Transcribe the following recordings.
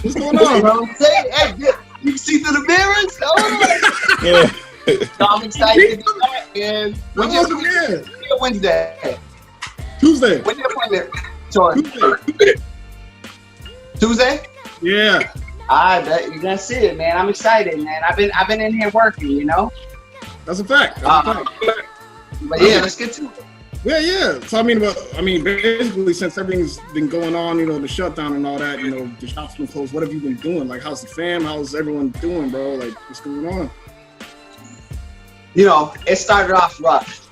What's going on? You know what I'm saying? Hey, you can see through the mirrors? Yeah. So I'm excited to be back, man. Wednesday? Tuesday. When's your appointment? Tuesday? Yeah. I bet you're gonna see it, man. I'm excited, man. I've been in here working, you know. That's a fact. But yeah, let's get to it. Yeah. So I mean, basically, since everything's been going on, you know, the shutdown and all that, you know, the shops been closed. What have you been doing? Like, how's the fam? How's everyone doing, bro? Like, what's going on? You know, it started off rough.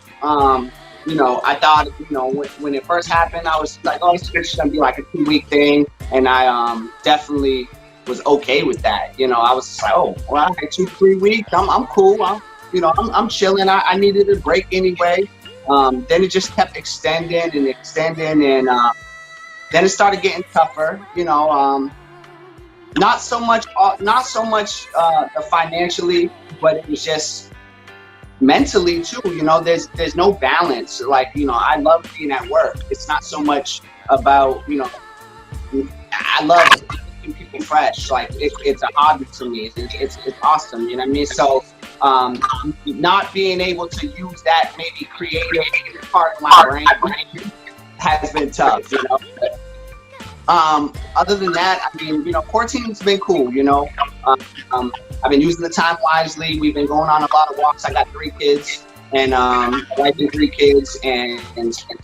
You know, I thought, you know, when it first happened, I was like, oh, it's just gonna be like a 2-week thing, and I definitely was okay with that. You know, I was just like, oh, well, I had 2-3 weeks. I'm cool. I'm chilling. I needed a break anyway. Then it just kept extending, and then it started getting tougher. You know, not so much financially, but it was just mentally too. You know, there's no balance. Like, you know, I love being at work. It's not so much about, you know, I love keeping people fresh. Like, it's a hobby to me. It's awesome. You know what I mean? So. Not being able to use that maybe creative part of my brain has been tough, you know. But, other than that, I mean, you know, quarantine's been cool, you know. I've been using the time wisely. We've been going on a lot of walks. I got 3 kids, and wife and 3 kids, and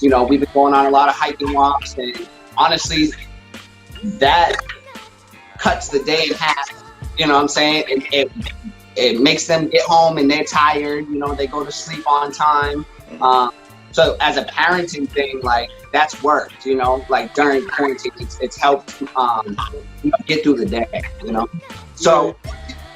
you know, we've been going on a lot of hiking walks, and honestly, that cuts the day in half. You know what I'm saying? It makes them get home and they're tired, you know, they go to sleep on time. So as a parenting thing, like, that's worked, you know, like during quarantine, it's helped you know, get through the day, you know. So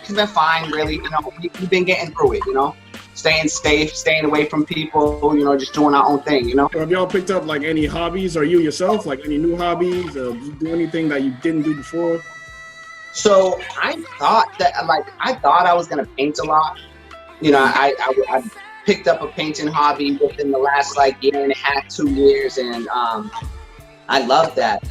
it's been fine, really, you know, we've been getting through it, you know, staying safe, staying away from people, you know, just doing our own thing, you know. Have y'all picked up like any hobbies, or you yourself, like any new hobbies, or you do anything that you didn't do before? So I thought I was gonna paint a lot. You know, I picked up a painting hobby within the last like 1.5, 2 years, and I love that.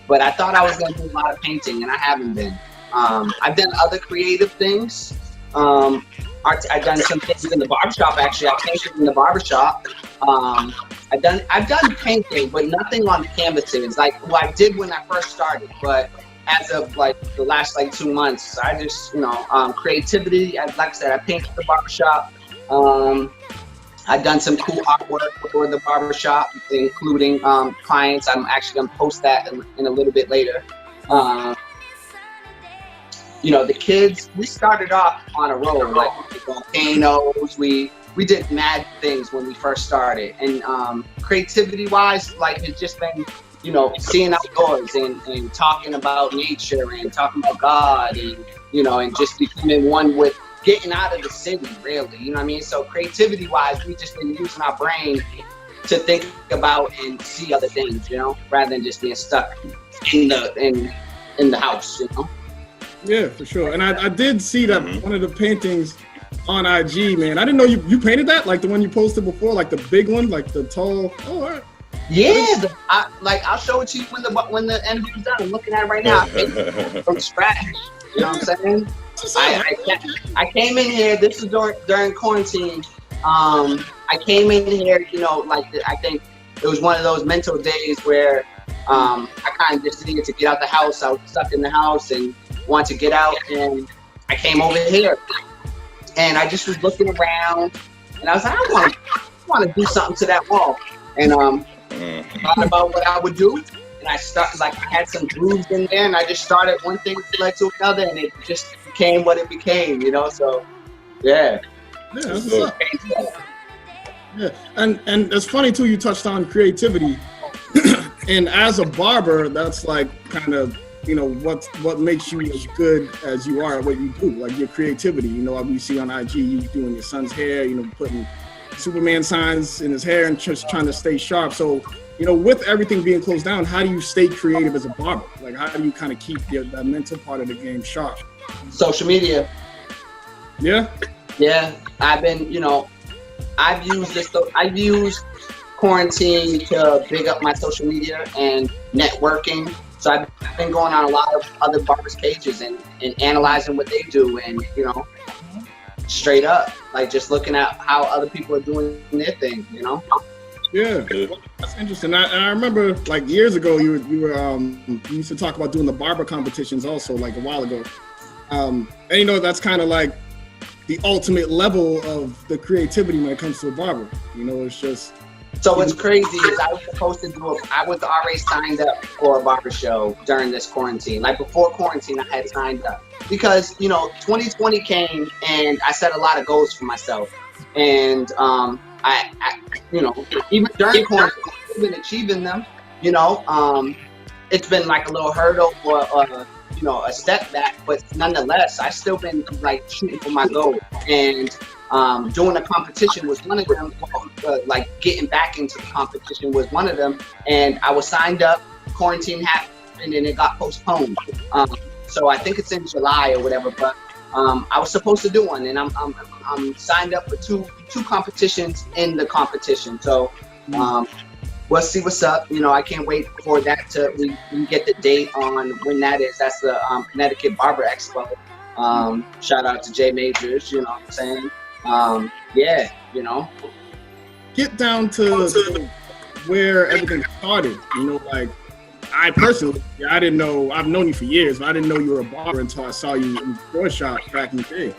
But I thought I was gonna do a lot of painting, and I haven't been. I've done other creative things. I've done some things in the barbershop. Actually, I painted in the barbershop. I've done painting, but nothing on canvases like what I did when I first started. But as of like the last like 2 months, I just, you know, creativity. Like I said, I painted the barbershop. I've done some cool artwork for the barbershop, including clients. I'm actually gonna post that in a little bit later. You know, the kids, we started off on a roll, like volcanoes. We did mad things when we first started, and creativity wise, like, it's just been, you know, seeing outdoors and talking about nature and talking about God, and, you know, and just becoming one with getting out of the city, really, you know what I mean? So creativity wise, we just been using our brain to think about and see other things, you know, rather than just being stuck in the house, you know? Yeah, for sure. And I did see that one of the paintings on IG, man. I didn't know you painted that, like the one you posted before, like the big one, like the tall. Oh, all right. Yeah, I'll show it to you when the interview's done. I'm looking at it right now. From scratch. You know what I'm saying? I came in here. This was during quarantine. I came in here, you know, like I think it was one of those mental days where I kind of just needed to get out the house. I was stuck in the house and wanted to get out, and I came over here, and I just was looking around, and I was like, I want to do something to that wall, and thought about what I would do, and I had some grooves in there, and I just started one thing led to another, and it just became what it became, you know. So yeah, that's what's up. Yeah, and it's funny too. You touched on creativity, and as a barber, that's like kind of, you know, what makes you as good as you are at what you do, like your creativity. You know, we see on IG you doing your son's hair, you know, putting Superman signs in his hair and just trying to stay sharp. So, you know, with everything being closed down, how do you stay creative as a barber? Like, how do you kind of keep that mental part of the game sharp? Social media. Yeah? Yeah, I've been, you know, I've used quarantine to big up my social media and networking. So I've been going on a lot of other barbers' cages and analyzing what they do, and you know, straight up, like just looking at how other people are doing their thing, you know. Yeah, that's interesting. I remember like years ago, you used to talk about doing the barber competitions also, like a while ago. And you know, that's kind of like the ultimate level of the creativity when it comes to a barber. You know, it's just. So what's crazy is I was supposed to I was already signed up for a barber show during this quarantine. Like before quarantine, I had signed up because, you know, 2020 came and I set a lot of goals for myself. And I you know, even during quarantine, I've been achieving them, you know. It's been like a little hurdle or, you know, a step back, but nonetheless, I still been like shooting for my goal. And doing a competition was one of them. Like getting back into the competition was one of them. And I was signed up. Quarantine happened and it got postponed. So I think it's in July or whatever. But I was supposed to do one, and I'm signed up for two competitions in the competition. So we'll see what's up. You know, I can't wait for that to we get the date on when that is. That's the Connecticut Barber Expo. Shout out to Jay Majors. You know what I'm saying? Yeah, you know. Get down to where everything started. You know, like I personally, I didn't know. I've known you for years, but I didn't know you were a barber until I saw you in the door shop back in the day.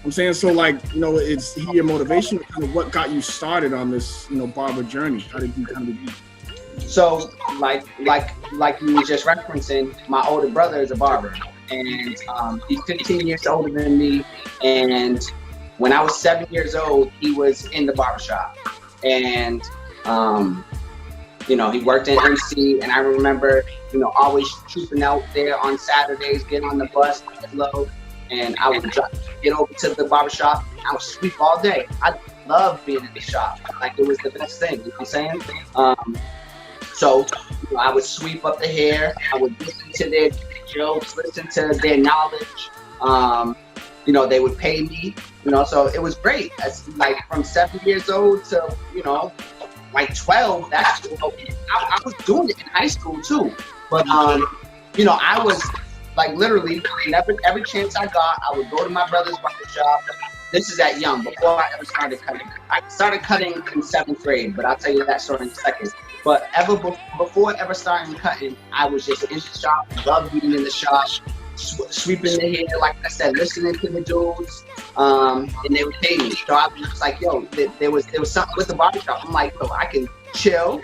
I'm saying, so like, you know, is he your motivation? Kind of what got you started on this, you know, barber journey? How did you kind of begin? So, like you were just referencing, my older brother is a barber, and he's 15 years older than me. And when I was 7 years old, he was in the barbershop, and you know, he worked in MC, and I remember, you know, always trooping out there on Saturdays, getting on the bus, low, and I would get over to the barbershop. I would sweep all day. I loved being in the shop. Like, it was the best thing, you know what I'm saying? So, you know, I would sweep up the hair. I would listen to their jokes, listen to their knowledge. You know, they would pay me, you know, so it was great. It's like from 7 years old to, you know, like 12, that's I was doing it in high school too. But, you know, I was like literally every chance I got, I would go to my brother's barbershop. This is at young, before I ever started cutting. I started cutting in 7th grade, but I'll tell you that story in a second. But before ever starting cutting, I was just in the shop, loved being in the shop, sweeping the hair, like I said, listening to the dudes, and they would pay me. So I was just like, yo, there was something with the barbershop. I'm like, yo, I can chill,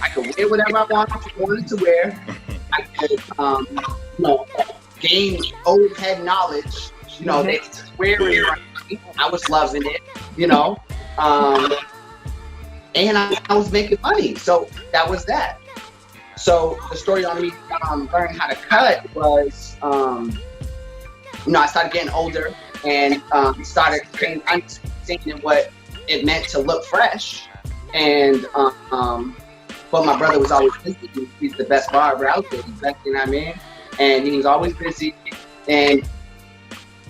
I can wear whatever I wanted to wear. I could, you know, gain old head knowledge. You know, they just wearing right. I was loving it, you know, and I was making money. So that was that. So the story on me learning how to cut was, you know, I started getting older and started understanding what it meant to look fresh. And but my brother was always busy. He's the best barber out there. You know what I mean? And he was always busy. And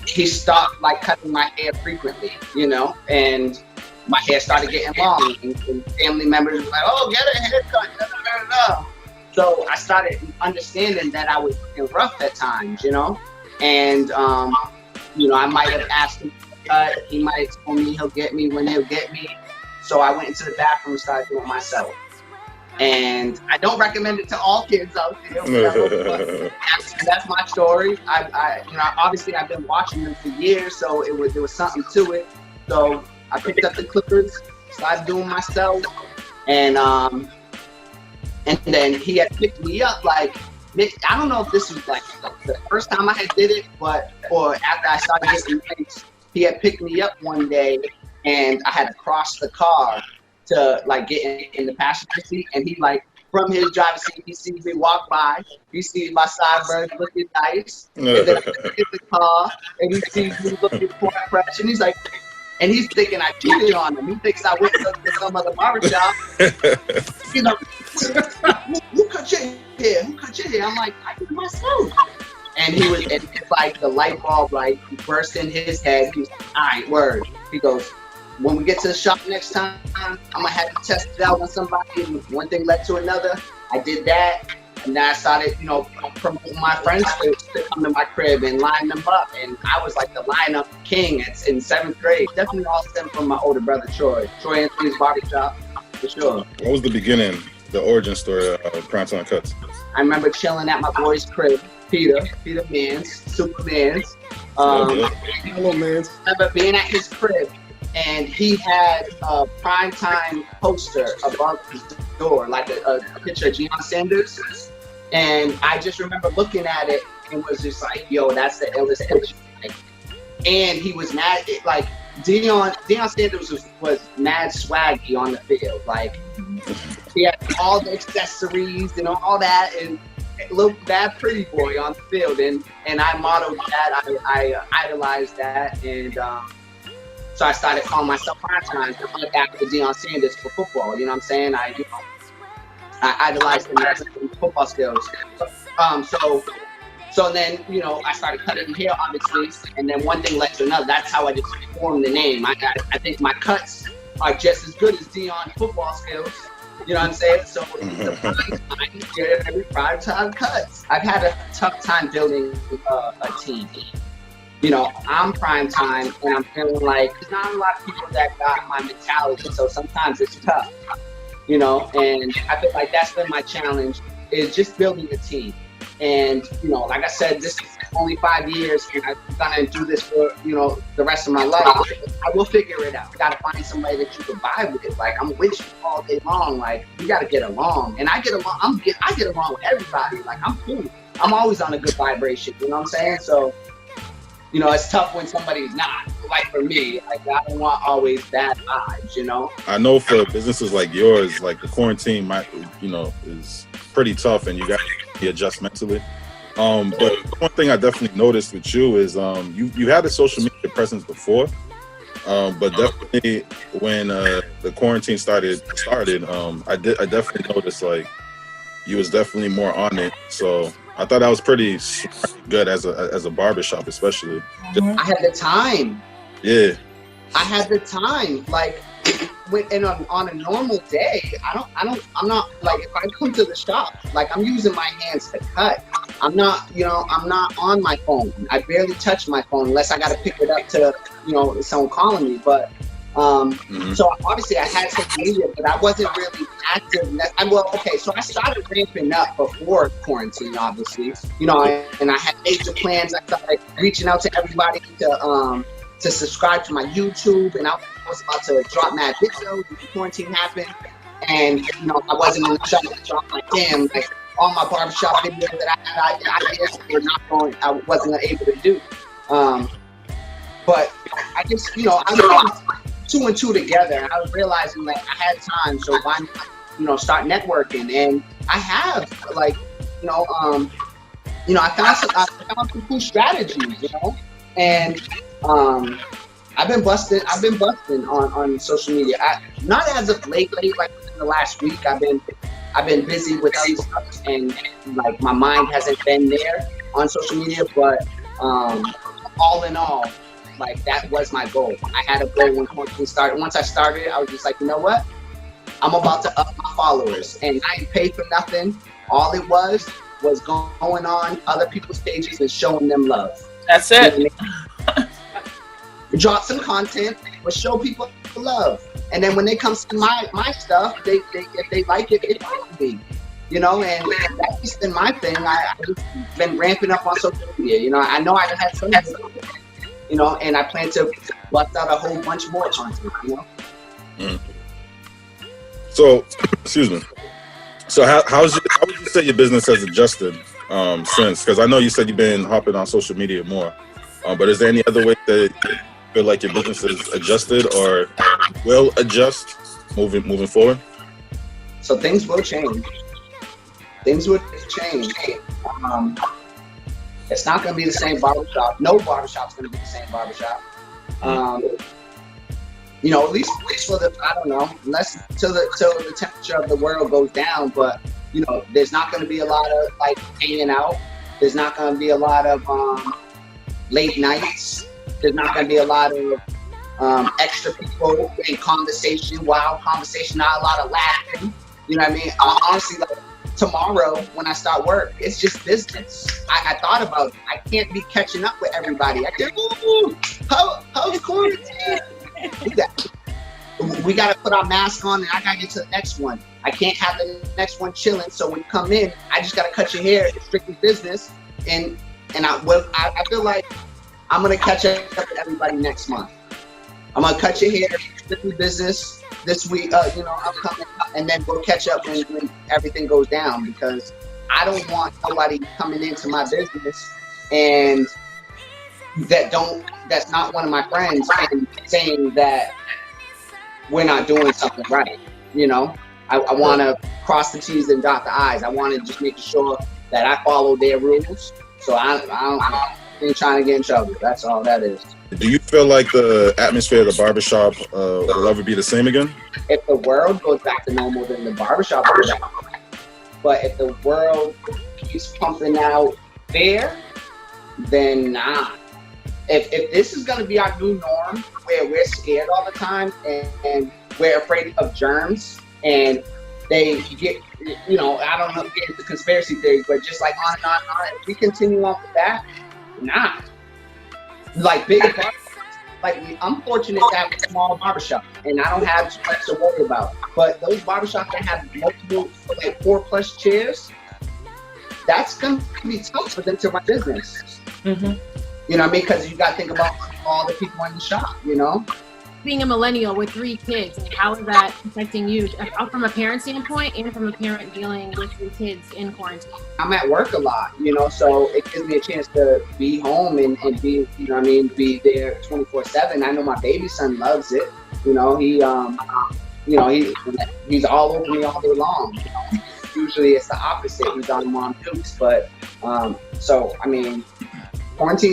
he stopped like cutting my hair frequently, you know, and my hair started getting long, and family members were like, "Oh, get a haircut." Da, da, da, da. So I started understanding that I was looking rough at times, you know, and you know, I might have asked him to cut. He might have told me he'll get me when he'll get me. So I went into the bathroom and started doing it myself. And I don't recommend it to all kids out there. That's my story. I you know, obviously I've been watching them for years, so there was something to it. So I picked up the clippers, started doing myself, and then he had picked me up. Like, I don't know if this was like the first time I had did it, or after I started getting things, he had picked me up one day, and I had to cross the car to like get in the passenger seat, and he like from his driver's seat, he sees me walk by, he sees my sideburns looking nice, and then I get the car, and he sees me looking quite fresh, and he's like, and he's thinking I cheated on him. He thinks I went to some other barbershop. You know, who cut your hair? Who cut your hair? I'm like, I did it myself. And he was, and it's like the light bulb like burst in his head. He's like, all right, word. He goes, when we get to the shop next time, I'm gonna have to test it out on somebody. And one thing led to another. I did that, And then I started, promoting my friends to come to my crib and line them up. And I was like the lineup king in 7th grade. Definitely all stemmed from my older brother, Troy Anthony's barbershop, for sure. What was the beginning, the origin story of Primetime Cutz? I remember chilling at my boy's crib, Peter Mans, Supermans. Hello, man. I remember being at his crib, and he had a Primetime poster above his door, like a picture of Deion Sanders. And I just remember looking at it and was just like, yo, that's the illest picture. And he was mad, like, Deion Sanders was mad swaggy on the field. Like, he had all the accessories and all that, and looked that pretty boy on the field. And I modeled that, I idolized that, and so I started calling myself Primetime after Deion Sanders for football. You know what I'm saying? I idolized him as football skills. So then, I started cutting hair, obviously, and then one thing led to another. That's how I just formed the name. I think my cuts are just as good as Deion football skills. You know what I'm saying? So every Primetime Cutz. I've had a tough time building a team. I'm Primetime, and I'm feeling like there's not a lot of people that got my mentality, so sometimes it's tough. And I feel like that's been my challenge, is just building a team. And, like I said, this is only 5 years, and I'm gonna do this for, the rest of my life. I will figure it out. You gotta find somebody that you can vibe with. Like, I'm with you all day long. Like, you gotta get along. And I get along, I get along with everybody. Like, I'm cool. I'm always on a good vibration, you know what I'm saying? So, it's tough when somebody's not. Like, for me, like, I don't want always bad vibes, I know for businesses like yours, like the quarantine is pretty tough, and you got to adjust mentally. But one thing I definitely noticed with you is you had a social media presence before, but definitely when the quarantine started, I definitely noticed like you was definitely more on it. So I thought that was pretty good as a barbershop, especially. I had the time. Yeah. I had the time. Like, on a normal day, I'm not like, if I come to the shop, like, I'm using my hands to cut. I'm not on my phone. I barely touch my phone unless I got to pick it up to, someone calling me. But so obviously I had social media, but I wasn't really active. So I started ramping up before quarantine, obviously, and I had major plans. I started reaching out to everybody to subscribe to my YouTube, and I was about to drop mad videos when quarantine happened, and I wasn't in the shop, so I'm like, damn, like, all my barbershop videos that I were not going, I wasn't able to do. But I just, I put 2 and 2 together, and I was realizing that I had time, so why not, start networking? And I have, like, I found some cool strategies, and I've been busting on social media. Not as of lately, like in the last week. I've been busy with other stuff, and like my mind hasn't been there on social media. But all in all, like, that was my goal. I had a goal when quarantine started. Once I started, I was just like, you know what? I'm about to up my followers, and I didn't pay for nothing. All it was going on other people's pages and showing them love. That's it. Drop some content, but show people love. And then when they come to my stuff, if they like it, they follow me. And that's just been my thing. I just been ramping up on social media. I know I had some, and I plan to bust out a whole bunch more content. So, excuse me. So how would you say your business has adjusted since? Because I know you said you've been hopping on social media more, but is there any other way that you feel like your business is adjusted or will adjust moving forward? So things will change. Things will change. It's not going to be the same barbershop. No barbershop's going to be the same barbershop. At least for the, I don't know, unless till the temperature of the world goes down. But there's not going to be a lot of like hanging out. There's not going to be a lot of late nights. There's not going to be a lot of extra people in conversation, wild conversation, not a lot of laughing. You know what I mean? Honestly, like, tomorrow when I start work, it's just business. I thought about it. I can't be catching up with everybody. I said, ooh, how's quarantine? We got to put our mask on, and I got to get to the next one. I can't have the next one chilling. So when you come in, I just got to cut your hair. It's strictly business. And I feel like I'm going to catch up with everybody next month. I'm going to cut your hair, strictly business this week, upcoming, and then we'll catch up when everything goes down, because I don't want nobody coming into my business and that's not one of my friends and saying that we're not doing something right. I want to cross the T's and dot the I's. I want to just make sure that I follow their rules. So I ain't trying to get in trouble. That's all that is. Do you feel like the atmosphere of the barbershop will ever be the same again? If the world goes back to normal, then the barbershop will go back. But if the world keeps pumping out fair, then nah. If this is going to be our new norm, where we're scared all the time and we're afraid of germs, and they get, I don't know, get into conspiracy theories, but just like on and on and on, if we continue on with that, nah. Like big barbershops, like I'm fortunate to have a small barbershop, and I don't have too much to worry about. But those barbershops that have multiple, like 4+ chairs, that's going to be tough for them to run business. Mm-hmm. You know what I mean? Because you got to think about all the people in the shop, Being a millennial with 3 kids, how is that affecting you from a parent standpoint and from a parent dealing with 3 kids in quarantine? I'm at work a lot, so it gives me a chance to be home and be, be there 24/7. I know my baby son loves it. He's all over me all day long. Usually it's the opposite. He's on mom dukes, but quarantine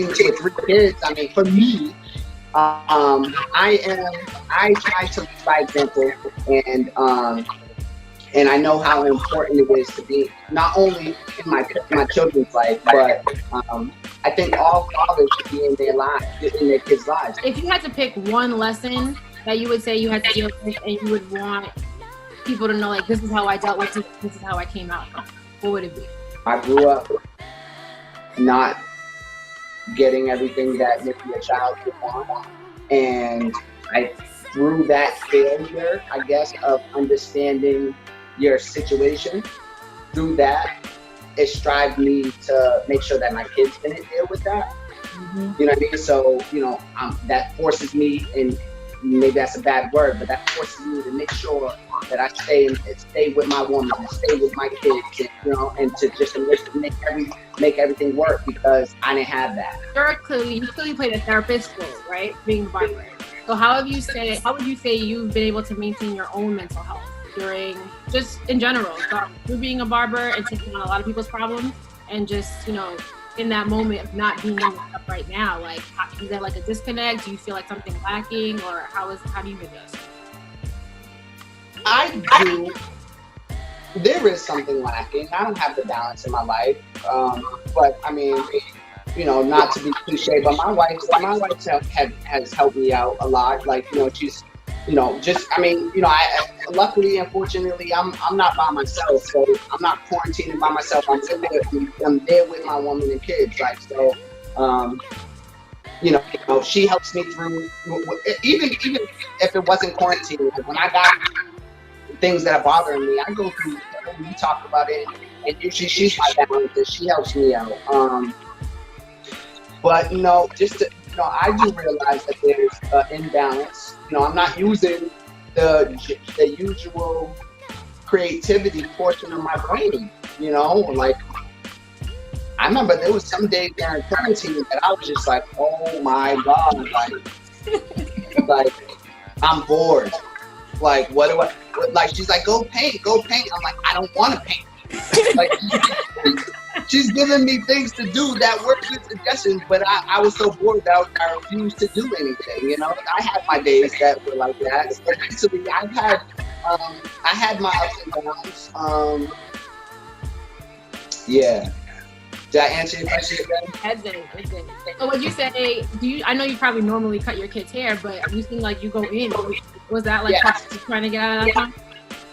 with 3 kids. For me, I try to lead by example, and I know how important it is to be not only in my children's life, but I think all fathers should be in their kids' lives. If you had to pick one lesson that you would say you had to deal with, and you would want people to know, like, this is how I dealt with it, this is how I came out, what would it be? I grew up not getting everything that maybe a child would want, and through that failure, I guess, of understanding your situation, through that, it strived me to make sure that my kids didn't deal with that. Mm-hmm. You know what I mean? So, that forces me, and maybe that's a bad word, but that forces me to make sure that I stay with my woman, and stay with my kids, and to just make everything work, because I didn't have that. You clearly played a therapist role, right? Being a barber. So how would you say you've been able to maintain your own mental health during, just in general, through being a barber and taking on a lot of people's problems, and just, in that moment of not being in the stuff right now? Like, is there like a disconnect? Do you feel like something lacking, or how do you adjust? I do. There is something lacking. I don't have the balance in my life. But not to be cliche, but my wife has helped me out a lot. Like, she's, luckily and fortunately, I'm not by myself, so I'm not quarantining by myself. I'm there with my woman and kids. Like, so, she helps me through, even if it wasn't quarantine. When I got things that are bothering me, I go through, we talk about it, and usually she's my balance, and she helps me out. But I do realize that there's an imbalance. I'm not using the usual creativity portion of my brain. Like, I remember there was some days during quarantine that I was just like, oh my God, like I'm bored. Like, what do I, like, she's like, go paint. I'm like, I don't want to paint. Like, she's giving me things to do that were good suggestions, but I was so bored that I refused to do anything. I had my days that were like that. So basically, I had my ups and downs. Yeah. Did I answer your question again? It did. So would you say, I know you probably normally cut your kids' hair, but you seem like you go in. Was that like trying to get out of that time?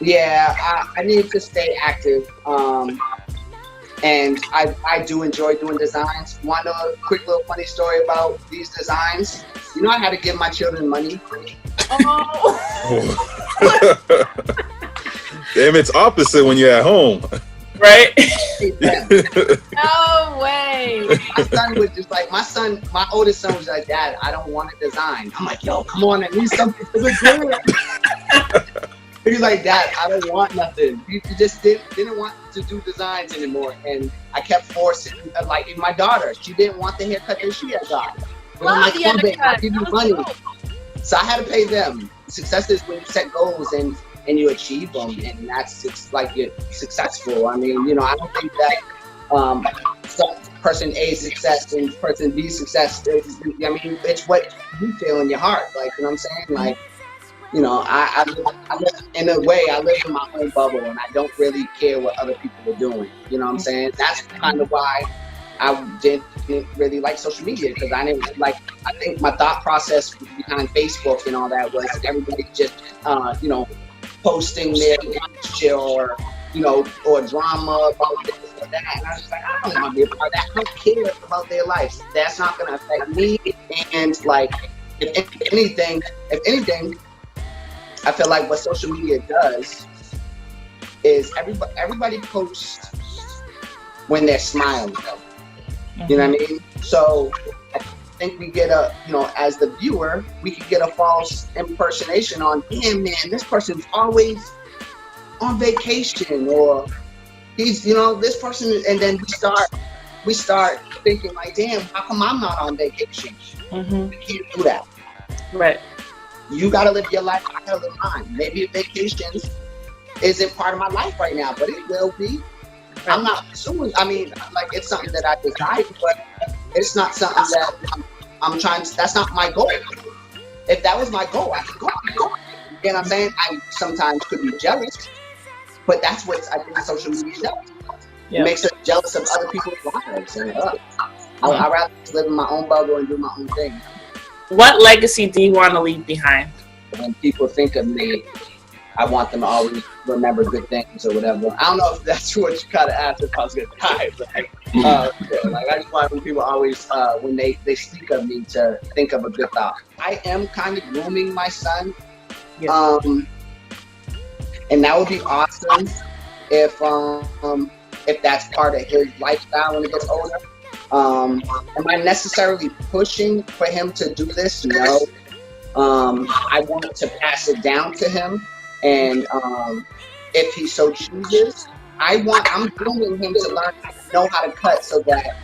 Yeah, I need to stay active. And I do enjoy doing designs. Want a quick little funny story about these designs? You know, I had to give my children money. Oh. Damn, it's opposite when you're at home. Right? No way. My son was just like, my oldest son was like, Dad, I don't want a design. I'm like, yo, come on, I need something to look good. He's like, Dad, I don't want nothing. He just didn't want to do designs anymore. And I kept forcing, like, my daughter, she didn't want the haircut that she had got. But I'm like, come babe, I'll give you money. So I had to pay them. Success is when you set goals and you achieve them, and that's like you're successful. I mean, you know, I don't think that person A success and person B success is, I mean, it's what you feel in your heart. Like, you know what I'm saying? Like, you know, I live, in a way, I live in my own bubble, and I don't really care what other people are doing. You know what I'm saying? That's kind of why I didn't really like social media, because I didn't like, I think my thought process behind Facebook and all that was everybody just, you know, posting their shit or, you know, or drama about this or that. And I was like, I don't want to be a part of that. I don't care about their lives. That's not going to affect me. And like, if anything, I feel like what social media does is everybody posts when they're smiling. You know what I mean? So I think we get you know, as the viewer, we could get a false impersonation on, damn man, this person's always on vacation, or he's, you know, this person, and then we start thinking like, damn, how come I'm not on vacation? We can't do that. Right. You gotta live your life, I gotta live mine. Maybe vacations isn't part of my life right now, but it will be. I'm not pursuing, I mean, like, it's something that I desire, but it's not something that I'm trying to, that's not my goal. If that was my goal, I could go. You know what I'm saying? I sometimes could be jealous, but that's what I think social media does. It makes us jealous of other people's lives. And I'd rather live in my own bubble and do my own thing. What legacy do you want to leave behind? When people think of me, I want them to always remember good things or whatever. I don't know if that's what you kind of asked if I was going to die. But, like, I just want when people always, when they speak of me, to think of a good thought. I am kind of grooming my son. Yeah. And that would be awesome if that's part of his lifestyle when he gets older. Am I necessarily pushing for him to do this? No. I want to pass it down to him. And if he so chooses, I'm grooming him to learn, know how to cut, so that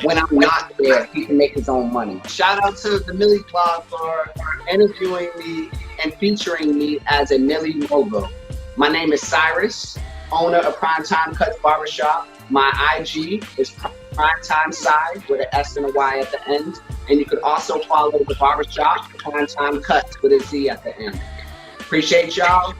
when I'm not there, he can make his own money. Shout out to the Milli Blog for interviewing me and featuring me as a Milli Mogul. My name is Syrus, owner of Primetime Cutz Barbershop. My IG is Primetime Side with an S and a Y at the end. And you could also follow the barbershop, Primetime Cutz with a Z at the end. Appreciate y'all.